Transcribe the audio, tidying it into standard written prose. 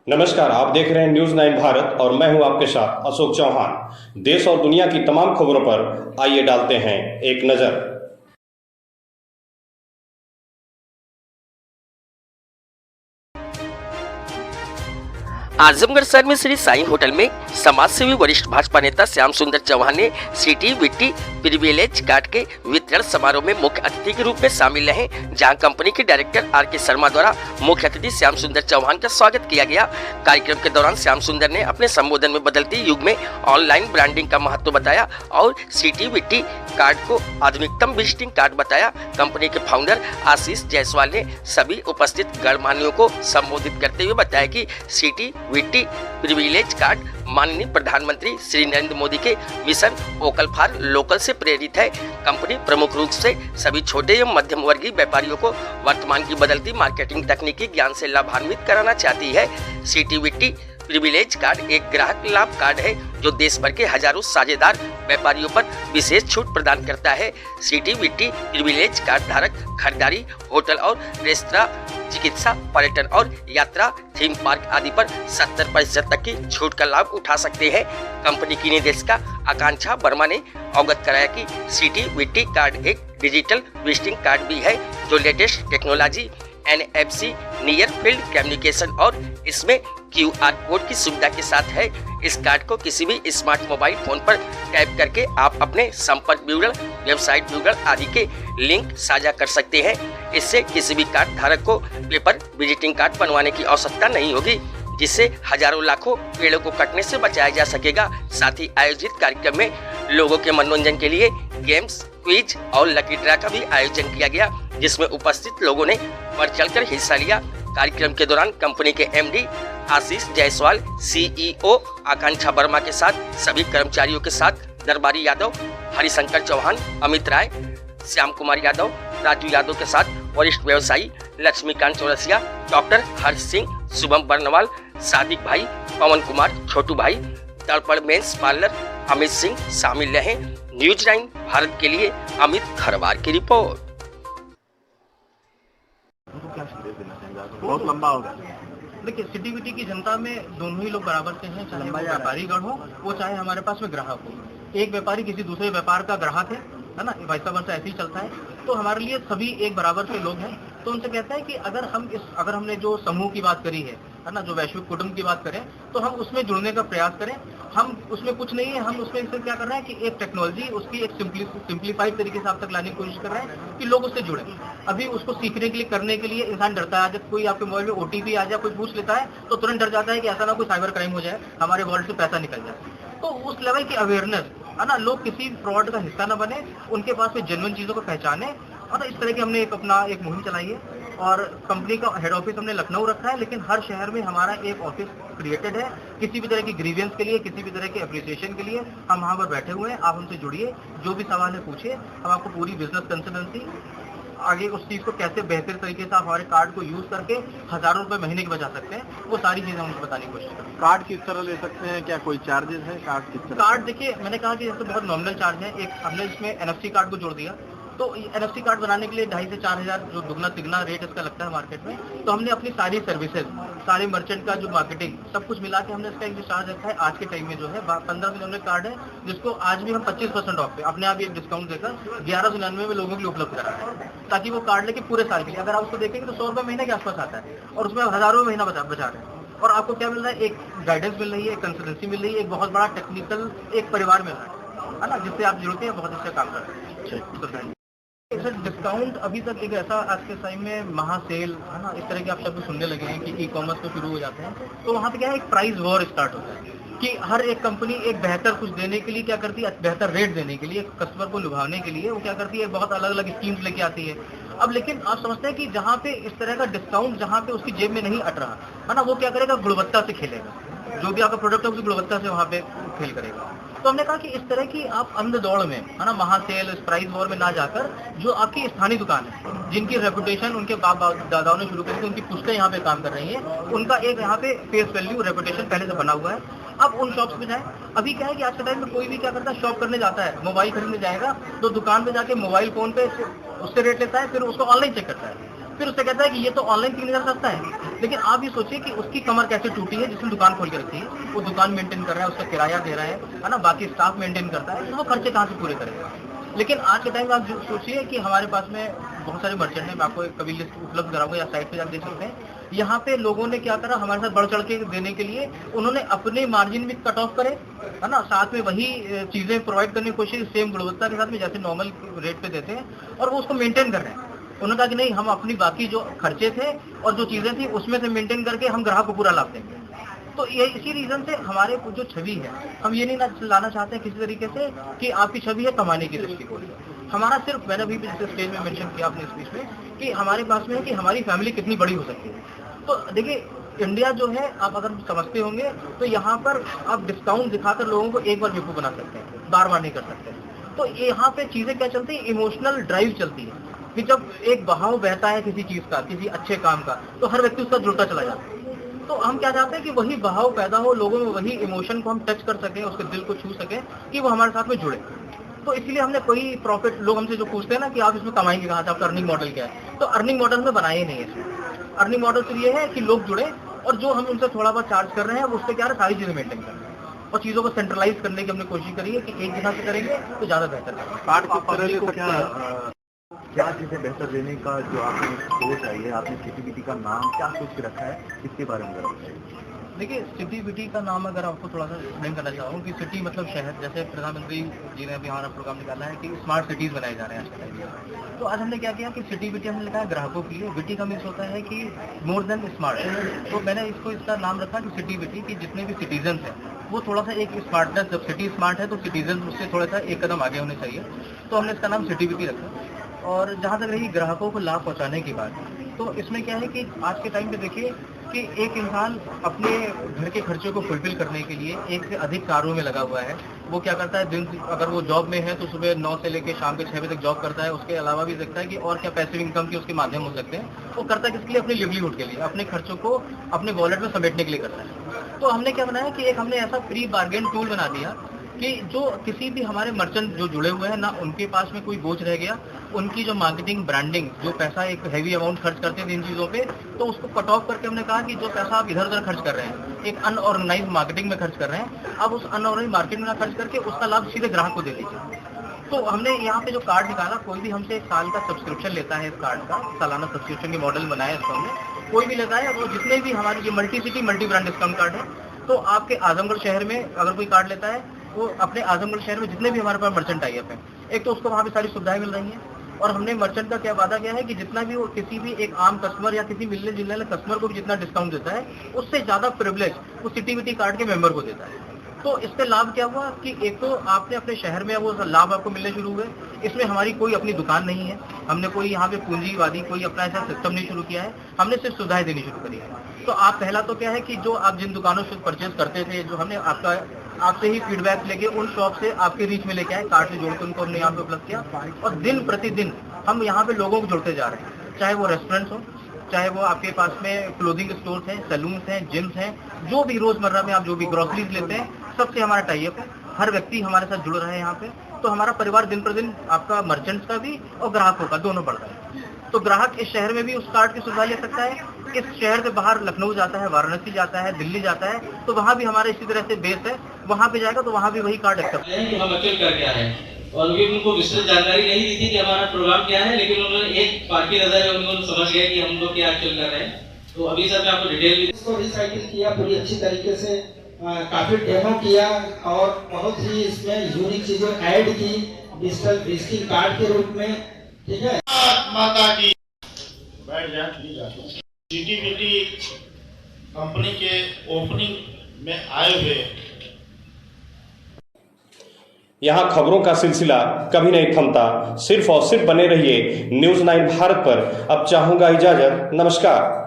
नमस्कार, आप देख रहे हैं न्यूज 9 भारत और मैं हूं आपके साथ अशोक चौहान। देश और दुनिया की तमाम खबरों पर आइए डालते हैं एक नजर। आजमगढ़ शहर में श्री साईं होटल में समाज सेवी वरिष्ठ भाजपा नेता श्याम सुंदर चौहान ने सिटी विट्टी प्रिविलेज कार्ड के वितरण समारोह में मुख्य अतिथि के रूप में शामिल रहे, जहां कंपनी के डायरेक्टर आर.के. शर्मा द्वारा मुख्य अतिथि श्याम सुंदर चौहान का स्वागत किया गया। कार्यक्रम के दौरान श्याम सुंदर ने अपने संबोधन में बदलते युग में ऑनलाइन ब्रांडिंग का महत्व बताया और सिटी विट्टी कार्ड को आधुनिकतम विजिटिंग कार्ड बताया। कंपनी के फाउंडर आशीष जायसवाल ने सभी उपस्थित गणमान्यों को संबोधित करते हुए बताया कि सिटी विट्टी प्रिविलेज कार्ड माननीय प्रधानमंत्री श्री नरेंद्र मोदी के मिशन वोकल फॉर लोकल से प्रेरित है। कंपनी प्रमुख रूप से सभी छोटे एवं मध्यम वर्गीय व्यापारियों को वर्तमान की बदलती मार्केटिंग तकनीकी ज्ञान से लाभान्वित कराना चाहती है। सिटी विट्टी प्रिविलेज कार्ड एक ग्राहक लाभ कार्ड है जो देश भर के हजारों साझेदार व्यापारियों पर विशेष छूट प्रदान करता है। सिटी विट्टी प्रिविलेज कार्ड धारक खरीदारी, होटल और रेस्तरां, चिकित्सा, पर्यटन और यात्रा, थीम पार्क आदि पर 70% तक की छूट का लाभ उठा सकते हैं। कंपनी की निदेशका आकांक्षा वर्मा ने अवगत कराया कि सिटी विट्टी कार्ड एक डिजिटल विजिटिंग कार्ड भी है जो latest technology NFC near field communication और इसमें QR कोड की सुविधा के साथ है। इस कार्ड को किसी भी स्मार्ट मोबाइल फोन पर टैप करके आप अपने संपर्क विवरण, वेबसाइट विवरण आदि के लिंक साझा कर सकते हैं। इससे किसी भी कार्ड धारक को पेपर विजिटिंग कार्ड बनवाने की आवश्यकता नहीं होगी, जिससे हजारों लाखों पेड़ों को कटने से बचाया जा सकेगा। साथ ही आयोजित कार्यक्रम में लोगों के मनोरंजन के लिए गेम्स, क्विज और लकी ड्रा का भी आयोजन किया गया, जिसमें उपस्थित लोगों ने बढ़ चढ़कर हिस्सा लिया। कार्यक्रम के दौरान कंपनी के MD आशीष जायसवाल, CEO आकांक्षा वर्मा के साथ सभी कर्मचारियों के साथ दरबारी यादव, हरिशंकर चौहान, अमित राय, श्याम कुमार यादव, राजू यादव के साथ वरिष्ठ व्यवसायी लक्ष्मीकांत चौरसिया, डॉक्टर हर्ष सिंह, शुभम बर्नवाल, सादिक भाई, पवन कुमार, छोटू भाई, दर्पण मेंस पार्लर, अमित सिंह शामिल रहे। न्यूज 9 भारत के लिए अमित खरवार की रिपोर्ट। बहुत लंबा होगा। देखिए, सिटी विटी की जनता में दोनों ही लोग बराबर से हैं, चाहे वो व्यापारीगण हो वो चाहे हमारे पास में ग्राहक हो। एक व्यापारी किसी दूसरे व्यापार का ग्राहक है ना, वैसा वर्षा ऐसे ही चलता है। तो हमारे लिए सभी एक बराबर के लोग हैं। तो उनसे कहते हैं कि अगर हमने जो समूह की बात करी है ना, जो वैश्विक कुटुंब की बात करें, तो हम उसमें जुड़ने का प्रयास करें। हम उसमें कुछ नहीं है, हम उसमें इसे क्या कर रहे हैं कि एक टेक्नोलॉजी उसकी एक सिंप्लीफाइड तरीके से आप तक लाने की कोशिश कर रहे हैं कि लोग उससे जुड़े। अभी उसको सीखने के लिए, करने के लिए इंसान डरता है। जब कोई आपके मोबाइल में OTP आ जाए, कोई पूछ लेता है तो तुरंत डर जाता है कि ऐसा ना कोई साइबर क्राइम हो जाए, हमारे वॉलेट से पैसा निकल जाए। तो उस लेवल की अवेयरनेस है ना, लोग किसी फ्रॉड का हिस्सा न बने, उनके पास में जेन्युइन चीजों को पहचाने। और इस तरह की हमने एक मुहिम चलाई है और कंपनी का हेड ऑफिस हमने लखनऊ रखा है, लेकिन हर शहर में हमारा एक ऑफिस क्रिएटेड है। किसी भी तरह की ग्रीवियंस के लिए, किसी भी तरह के अप्रिसिएशन के लिए हम वहाँ पर बैठे हुए हैं। आप हमसे जुड़िए, जो भी सवाल है पूछिए, हम आपको पूरी बिजनेस कंसल्टेंसी, आगे उस चीज को कैसे बेहतर तरीके से हमारे कार्ड को यूज करके हजारों रुपए महीने के बचा सकते हैं, वो सारी चीजें हम बताने की कोशिश करते हैं। कार्ड किस तरह ले सकते हैं, क्या कोई चार्जेस है कार्ड किस तरह? कार्ड देखिए, मैंने कहा कि जैसे बहुत नॉमिनल चार्ज है। एक हमने इसमें NFC कार्ड को जोड़ दिया, तो NFC कार्ड बनाने के लिए 2,500 से 4,000 जो दुगना तिगना रेट इसका लगता है मार्केट में। तो हमने अपनी सारी सर्विसेज, सारे मर्चेंट का जो मार्केटिंग, सब कुछ मिला के हमने इसका एक जो चार्ज रखा है आज के टाइम में जो है 1599 कार्ड है, जिसको आज भी हम 25% ऑफ पे अपने आप एक डिस्काउंट देकर 1199 में लोगों के लिए उपलब्ध करा रहे हैं, ताकि वो कार्ड लेके पूरे साल के लिए, अगर आप उसको देखेंगे तो 100 रुपए महीने के आसपास आता है और उसमें आप हजारों महीना बचा रहे हैं। और आपको क्या मिल रहा है, एक गाइडेंस मिल रही है, एक कंसल्टेंसी मिल रही है, एक बहुत बड़ा टेक्निकल एक परिवार मिल रहा है ना, जिससे आप जुड़ते हैं, बहुत अच्छा काम कर रहे हैं। सर, डिस्काउंट अभी तक एक ऐसा आज के टाइम में महासेल है ना, इस तरह के आप शब्द सुनने लगे हैं कि ई-कॉमर्स तो शुरू हो जाते हैं, तो वहाँ पे क्या है, एक प्राइस वॉर स्टार्ट होता है कि हर एक कंपनी एक बेहतर कुछ देने के लिए क्या करती है, बेहतर रेट देने के लिए, कस्टमर को लुभाने के लिए वो क्या करती है, बहुत अलग अलग स्कीम्स लेके आती है। अब लेकिन आप समझते हैं कि जहाँ पे इस तरह का डिस्काउंट जहाँ पे उसकी जेब में नहीं अट रहा है ना, वो क्या करेगा, गुणवत्ता से खेलेगा। जो भी आपका प्रोडक्ट है उसकी गुणवत्ता से वहाँ पे खेल करेगा। तो हमने कहा कि इस तरह की आप अंध दौड़ में है ना, महासेल, प्राइस वॉर में ना जाकर, जो आपकी स्थानीय दुकान है, जिनकी रेपुटेशन उनके बाप दादाओं ने शुरू करी थी, उनकी पुश्तें यहाँ पे काम कर रही हैं, उनका एक यहाँ पे फेस वैल्यू, रेपुटेशन पहले से बना हुआ है। अब उन शॉप्स में जाए। अभी क्या है कि आज के टाइम में कोई भी क्या करता है, शॉप करने जाता है, मोबाइल खरीदने जाएगा तो दुकान पे जाके मोबाइल फोन पे उससे रेट लेता है, फिर उसको ऑनलाइन चेक करता है। फिर उससे कहता है कि ये तो ऑनलाइन सिग्नेचर करता है, लेकिन आप ये सोचिए कि उसकी कमर कैसे टूटी है जिसने दुकान खोल के रखी है, वो दुकान मेंटेन कर रहा है, उसका किराया दे रहा है ना, बाकी स्टाफ मेंटेन करता है, तो वो खर्चे कहाँ से पूरे करेगा। लेकिन आज के टाइम में आप सोचिए कि हमारे पास में बहुत सारे मर्चेंट हैं, मैं आपको कभी लिस्ट उपलब्ध कराऊंगा या साइट पे जाकर देख सकते हैं। यहाँ पे लोगों ने क्या करा, हमारे साथ बढ़ चढ़ के देने के लिए उन्होंने अपने मार्जिन भी कट ऑफ करे, है ना, साथ में वही चीजें प्रोवाइड करने की कोशिश सेम गुणवत्ता के साथ में जैसे नॉर्मल रेट पे देते हैं, और वो उसको मेंटेन कर रहे हैं। उन्होंने कहा कि नहीं, हम अपनी बाकी जो खर्चे थे और जो चीजें थी उसमें से मेंटेन करके हम ग्राहक को पूरा लाभ देंगे। तो ये इसी रीजन से हमारे जो छवि है, हम ये नहीं लाना चाहते हैं किसी तरीके से कि आपकी छवि है कमाने की दृष्टिकोण से। हमारा सिर्फ, मैंने अभी भी स्टेज में मेंशन किया अपने स्पीच में, कि हमारे पास में है कि हमारी फैमिली कितनी बड़ी हो सकती है। तो देखिए, इंडिया जो है, आप अगर समझते होंगे तो यहाँ पर आप डिस्काउंट दिखाकर लोगों को एक बार बेवकूफ बना सकते हैं, बार बार नहीं कर सकते। तो यहाँ पे चीजें क्या चलती है, इमोशनल ड्राइव चलती है कि जब एक बहाव बहता है किसी चीज का, किसी अच्छे काम का, तो हर व्यक्ति उसका जुड़ता चला जाता है। तो हम क्या चाहते हैं कि वही बहाव पैदा हो, लोगों में वही इमोशन को हम टच कर सकें, उसके दिल को छू सकें कि वो हमारे साथ में जुड़े। तो इसलिए हमने कोई प्रॉफिट, लोग हमसे जो पूछते हैं ना कि आप इसमें कमाएंगे कहाँ से, आपका अर्निंग मॉडल क्या है, तो अर्निंग मॉडल में बनाए नहीं है इसमें। अर्निंग मॉडल सिर्फ ये है कि लोग जुड़े, और जो हम उनसे थोड़ा बहुत चार्ज कर रहे हैं उससे क्या है, सारी चीजें मेंटेन कर रहे हैं, और चीजों को सेंट्रलाइज करने की हमने कोशिश करी है कि एक जगह से करेंगे तो ज्यादा बेहतर है। कार्ड किस तरह ले सकते हैं? क्या चीजें बेहतर देने का जो आपने सोच आई है, आपने सिटी का नाम क्या सोच के रखा है, इसके बारे में जरा बताइए। देखिए, सिटी विटी का नाम अगर आपको थोड़ा सा एक्सप्लेन करना चाहूँ कि सिटी मतलब शहर, जैसे प्रधानमंत्री जी ने अभी हमारा प्रोग्राम निकाला है कि स्मार्ट सिटीज बनाए जा रहे हैं आज के टाइम में। तो आज हमने क्या किया कि सिटी विटी हमने लिखा है ग्राहकों के लिए। विटी का मीन्स होता है कि मोर देन स्मार्ट। तो मैंने इसका नाम रखा कि सिटी विटी, कि जितने भी सिटीजन हैं वो थोड़ा सा एक स्मार्टनेस, जब सिटी स्मार्ट है तो सिटीजन उससे थोड़ा सा एक कदम आगे होने चाहिए। तो हमने इसका नाम सिटी विटी रखा। और जहाँ तक रही ग्राहकों को लाभ पहुँचाने की बात, तो इसमें क्या है कि आज के टाइम पे देखिए कि एक इंसान अपने घर के खर्चों को फुलफिल करने के लिए एक से अधिक कार्यों में लगा हुआ है। वो क्या करता है, दिन अगर वो जॉब में है तो सुबह 9 से लेकर शाम के 6 बजे तक जॉब करता है। उसके अलावा भी देखता है कि और क्या पैसिव इनकम के उसके माध्यम हो सकते हैं। वो करता है किसके लिए, अपनी लिवलीहुड के लिए, अपने खर्चों को अपने वॉलेट में समेटने के लिए करता है। तो हमने क्या बनाया कि एक हमने ऐसा प्री बार्गेन टूल बना दिया कि जो किसी भी हमारे मर्चेंट जो जुड़े हुए हैं ना, उनके पास में कोई बोझ रह गया, उनकी जो मार्केटिंग ब्रांडिंग, जो पैसा एक हैवी अमाउंट खर्च करते थे इन चीज़ों पे, तो उसको कट ऑफ करके हमने कहा कि जो पैसा आप इधर उधर खर्च कर रहे हैं, एक अनऑर्गेनाइज मार्केटिंग में खर्च कर रहे हैं, अब उस अनऑर्गेनाइज मार्केटिंग में खर्च करके उसका लाभ सीधे ग्राहक को दे दीजिए। तो हमने यहाँ पे जो कार्ड निकाला, कोई भी हमसे 1 साल का सब्सक्रिप्शन लेता है, इस कार्ड का सालाना सब्सक्रिप्शन के मॉडल बनाया इसको हमने, कोई भी लेता है, वो जितने भी हमारी ये multi city multi brand discount card है, तो आपके आजमगढ़ शहर में अगर कोई कार्ड लेता है, वो अपने आजमगढ़ शहर में जितने भी हमारे पास मर्चेंट आई है, एक तो उसको वहाँ पे सारी सुविधाएं मिल रही हैं, और हमने मर्चेंट का क्या वादा किया है कि जितना भी वो किसी भी एक आम कस्टमर या किसी मिलने जुलने वाले कस्टमर को भी जितना डिस्काउंट देता है, उससे ज्यादा प्रिविलेज वो सिटी विटी कार्ड के मेंबर को देता है। तो इससे लाभ क्या हुआ कि एक तो आपने अपने शहर में वो लाभ आपको मिलने शुरू हुए। इसमें हमारी कोई अपनी दुकान नहीं है, हमने कोई यहाँ पे पूंजीवादी कोई अपना ऐसा सिस्टम नहीं शुरू किया है, हमने सिर्फ सुविधाएं देनी शुरू करी है। तो आप पहला तो क्या है कि जो आप जिन दुकानों से परचेज करते थे, जो हमने आपसे ही फीडबैक लेके उन शॉप से आपके रीच में लेके आए, कार्ड से जोड़कर उनको हमने यहाँ पे उपलब्ध किया, और दिन प्रतिदिन हम यहाँ पे लोगों को जोड़ते जा रहे हैं, चाहे वो रेस्टोरेंट्स हो, चाहे वो आपके पास में क्लोथिंग स्टोर्स हैं, सैलून्स हैं, जिम्स हैं, जो भी रोजमर्रा में आप जो भी ग्रोसरीज लेते हैं, सबसे हमारा टाई अप है। हर व्यक्ति हमारे साथ जुड़ रहा है यहाँ पे, तो हमारा परिवार दिन प्रतिदिन आपका मर्चेंट्स का भी और ग्राहकों का दोनों बढ़ रहा है। तो ग्राहक इस शहर में भी उस कार्ड की सुविधा ले सकता है, इस शहर से बाहर लखनऊ जाता है, वाराणसी जाता है, दिल्ली जाता है, तो वहाँ भी हमारा इसी तरह से बेस है, वहाँ पे जाएगा तो वहाँ भी वही कार्ड एक्सेप्ट है। हम एक्चुअल कर क्या है, और भी उनको विस्तृत जानकारी नहीं दी थी कि हमारा प्रोग्राम क्या है, लेकिन उन्होंने एक पार्टी नजर है, उन्होंने समझ गया कि हम लोग क्या एक्चुअल कर रहे हैं। तो अभी सर मैं आपको डिटेल भी इसको रिसाइकिल किया पूरी अच्छी तरीके से, काफी डेमो किया, और बहुत ही इसमें यूनिक चीजें ऐड की डिजिटल विजिटिंग कार्ड के रूप में। ठीक है, माता की बैठ जाए। सिटी विटी कंपनी के ओपनिंग में आए हुए यहाँ खबरों का सिलसिला कभी नहीं थमता, सिर्फ और सिर्फ बने रहिए न्यूज़ 9 भारत पर। अब चाहूंगा इजाजत, नमस्कार।